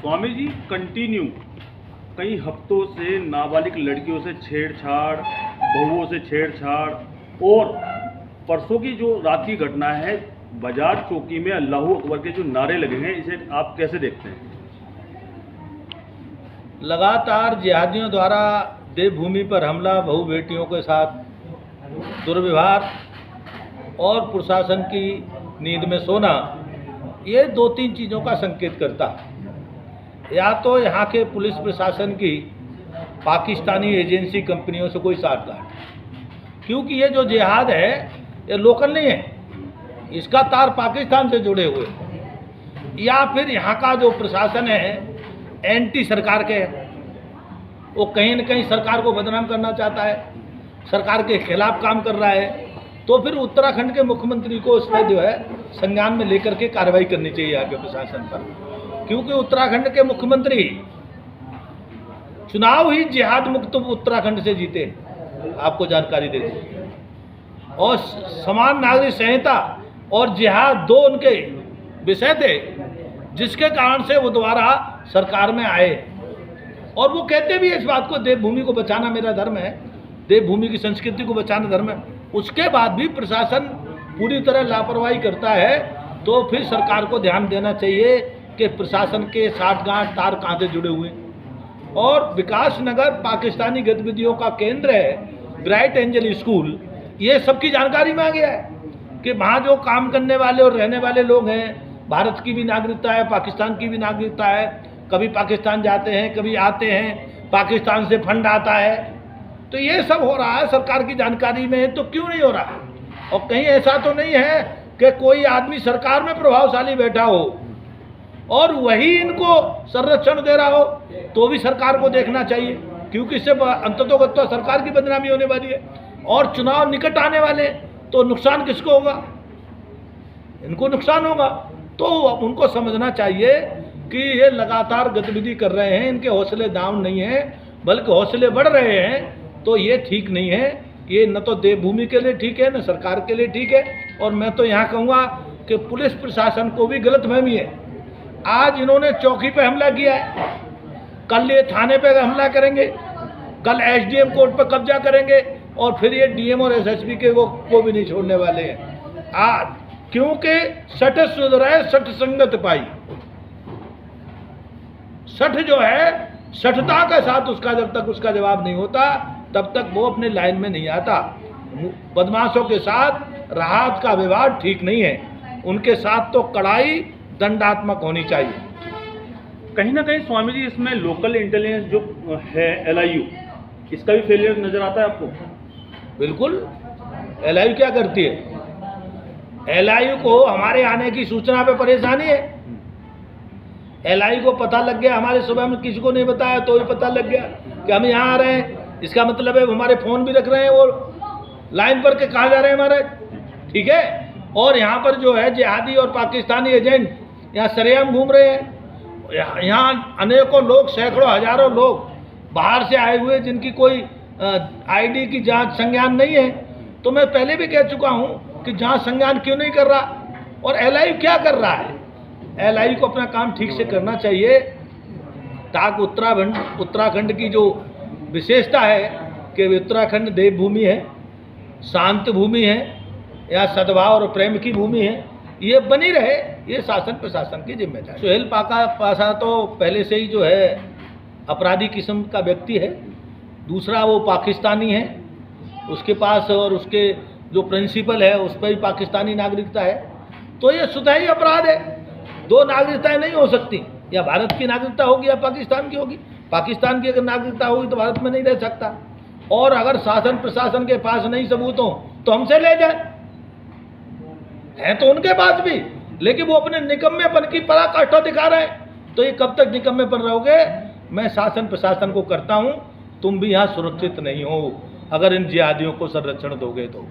Swami ji continue कई हफ्तों से नाबालिग लड़कियों से छेड़छाड़, बहुओं से छेड़छाड़ और परसों की जो रात की घटना है बाजार चौकी में अल्लाहू अकबर के जो नारे लगे हैं, इसे आप कैसे देखते हैं? लगातार जिहादियों द्वारा देवभूमि पर हमला, बहु बेटियों के साथ दुर्व्यवहार और प्रशासन की नींद में सोना, ये दो तीन चीज़ों का संकेत करता है। या तो यहाँ के पुलिस प्रशासन की पाकिस्तानी एजेंसी कंपनियों से कोई साठगांठ, क्योंकि ये जो जिहाद है ये लोकल नहीं है, इसका तार पाकिस्तान से जुड़े हुए, या फिर यहाँ का जो प्रशासन है एंटी सरकार के, वो कहीं न कहीं सरकार को बदनाम करना चाहता है, सरकार के खिलाफ काम कर रहा है। तो फिर उत्तराखंड के मुख्यमंत्री को इस पर जो है संज्ञान में लेकर के कार्रवाई करनी चाहिए आगे प्रशासन पर, क्योंकि उत्तराखंड के मुख्यमंत्री चुनाव ही जिहाद मुक्त उत्तराखंड से जीते, आपको जानकारी दे दी। और समान नागरिक संहिता और जिहाद दो उनके विषय थे, जिसके कारण से वो दोबारा सरकार में आए। और वो कहते भी इस बात को, देवभूमि को बचाना मेरा धर्म है, देवभूमि की संस्कृति को बचाना धर्म है। उसके बाद भी प्रशासन पूरी तरह लापरवाही करता है, तो फिर सरकार को ध्यान देना चाहिए कि प्रशासन के साठगांठ तार कहाँ से जुड़े हुए। और विकास नगर पाकिस्तानी गतिविधियों का केंद्र है, ब्राइट एंजल स्कूल, ये सबकी जानकारी में आ गया है कि वहाँ जो काम करने वाले और रहने वाले लोग हैं, भारत की भी नागरिकता है, पाकिस्तान की भी नागरिकता है, कभी पाकिस्तान जाते हैं, कभी आते हैं, पाकिस्तान से फंड आता है। तो ये सब हो रहा है, सरकार की जानकारी में है, तो क्यों नहीं हो रहा है? और कहीं ऐसा तो नहीं है कि कोई आदमी सरकार में प्रभावशाली बैठा हो और वही इनको संरक्षण दे रहा हो, तो भी सरकार को देखना चाहिए, क्योंकि इससे अंततोगत्वा सरकार की बदनामी होने वाली है। और चुनाव निकट आने वाले, तो नुकसान किसको होगा? इनको नुकसान होगा। तो उनको समझना चाहिए कि ये लगातार गतिविधि कर रहे हैं, इनके हौसले डाउन नहीं है बल्कि हौसले बढ़ रहे हैं, तो ये ठीक नहीं है। ये न तो देवभूमि के लिए ठीक है, न सरकार के लिए ठीक है। और मैं तो यहाँ कहूँगा कि पुलिस प्रशासन को भी गलतफहमी है। आज इन्होंने चौकी पे हमला किया है, कल ये थाने पे हमला करेंगे, कल एसडीएम कोर्ट पे कब्जा करेंगे, और फिर ये डीएम और एसएसपी के को भी नहीं छोड़ने वाले हैं। आज क्योंकि सठ सुधराए सठ संगत पाई, सठ जो है सठता के साथ उसका जब तक उसका जवाब नहीं होता तब तक वो अपने लाइन में नहीं आता। बदमाशों के साथ राहत का व्यवहार ठीक नहीं है, उनके साथ तो कड़ाई दंडात्मक होनी चाहिए। कहीं ना कहीं स्वामी जी इसमें लोकल इंटेलिजेंस जो है LIU, इसका भी फेलियर नजर आता है आपको? बिल्कुल। LIU क्या करती है? LIU को हमारे आने की सूचना पे परेशानी है। LIU को पता लग गया, हमारे सुबह में किसी को नहीं बताया तो भी पता लग गया कि हम यहाँ आ रहे हैं। इसका मतलब है हमारे फ़ोन भी रख रहे हैं, वो लाइन पर के कहाँ जा रहे हैं हमारे, ठीक है। और यहाँ पर जो है जिहादी और पाकिस्तानी एजेंट यहाँ सरेआम घूम रहे हैं। यहाँ अनेकों लोग, सैकड़ों हजारों लोग बाहर से आए हुए, जिनकी कोई ID की जांच संज्ञान नहीं है। तो मैं पहले भी कह चुका हूँ कि जांच संज्ञान क्यों नहीं कर रहा, और LIU क्या कर रहा है? LIU को अपना काम ठीक से करना चाहिए, ताकि उत्तराखंड की जो विशेषता है कि उत्तराखंड देवभूमि है, शांत भूमि है, या सद्भाव और प्रेम की भूमि है, ये बनी रहे, ये शासन प्रशासन की जिम्मेदारी। सुहेल पासा तो पहले से ही जो है अपराधी किस्म का व्यक्ति है। दूसरा वो पाकिस्तानी है, उसके पास और उसके जो प्रिंसिपल है उस पर भी पाकिस्तानी नागरिकता है। तो ये स्वतः अपराध है। दो नागरिकताएं नहीं हो सकती, या भारत की नागरिकता होगी या पाकिस्तान की होगी। पाकिस्तान की अगर नागरिकता होगी तो भारत में नहीं रह सकता। और अगर शासन प्रशासन के पास नहीं सबूत हो तो हमसे ले जाए, है तो उनके पास भी, लेकिन वो अपने निकम्मेपन की पराकाष्ठा दिखा रहे हैं। तो ये कब तक निकम्मेपन रहोगे? मैं शासन प्रशासन को करता हूँ, तुम भी यहाँ सुरक्षित नहीं हो अगर इन जिहादियों को संरक्षण दोगे तो।